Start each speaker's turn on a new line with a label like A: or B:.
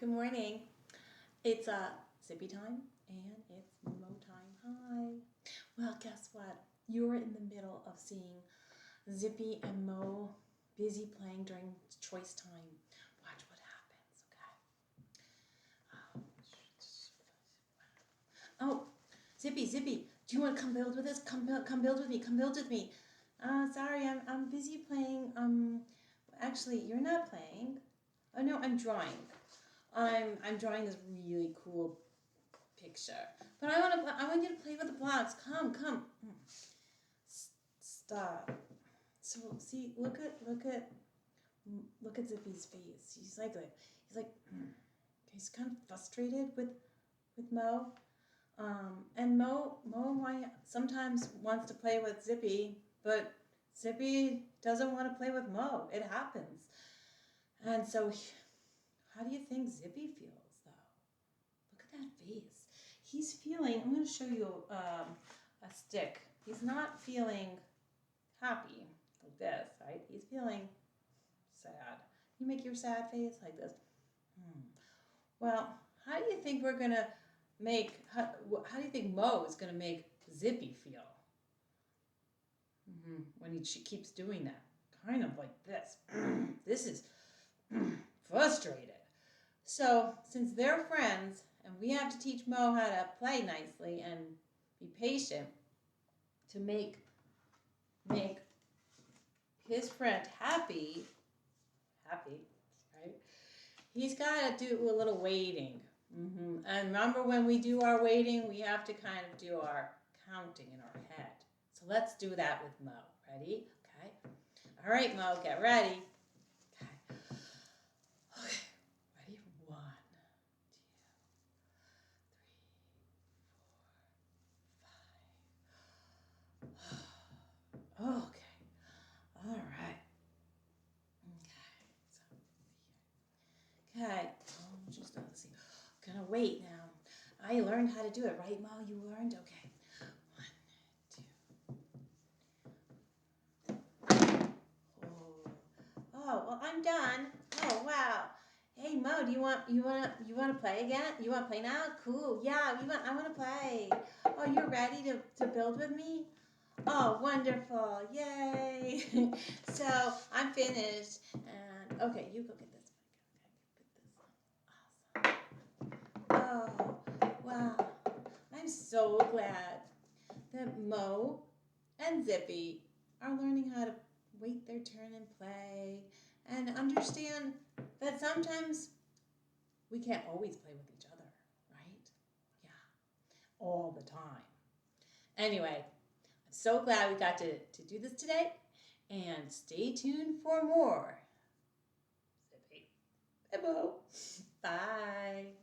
A: Good morning. It's Zippy time and it's Mo time. Hi. Well, guess what? You're in the middle of seeing Zippy and Mo busy playing during choice time. Watch what happens, okay? Oh, Zippy, do you want to come build with us? Come build with me. Come build with me. Sorry, I'm busy playing. Actually, you're not playing. Oh no, I'm drawing. I'm drawing this really cool picture, but I want you to play with the blocks. Come. Stop. So see, look at Zippy's face. He's kind of frustrated with Mo. And Mo sometimes wants to play with Zippy, but Zippy doesn't want to play with Mo. It happens. And so, how do you think Zippy feels, though? Look at that face. He's feeling, I'm going to show you a stick. He's not feeling happy like this, right? He's feeling sad. You make your sad face like this. Well, how do you think we're going to how do you think Mo is going to make Zippy feel? When she keeps doing that. Kind of like this. This is frustrated. So, since they're friends, and we have to teach Mo how to play nicely and be patient to make his friend happy, right? He's got to do a little waiting. And remember, when we do our waiting, we have to kind of do our counting in our head. So let's do that with Mo. Ready? Okay. All right, Mo, get ready. Okay, all right. Okay, just let's see. Gonna wait now. I learned how to do it, right, Mo? You learned? Okay. 1, 2. Oh, well, I'm done. Oh, wow. Hey, Mo, do you want to play again? You want to play now? Cool. Yeah, I want to play. Oh, you're ready to build with me? Oh, wonderful. Yay. So, I'm finished. And, okay, you go get this one. Okay, put this on. Awesome. Oh, wow. I'm so glad that Mo and Zippy are learning how to wait their turn and play and understand that sometimes we can't always play with each other, right? Yeah, all the time. Anyway, I'm so glad we got to do this today, and stay tuned for more. Zippy and Mo. Bye.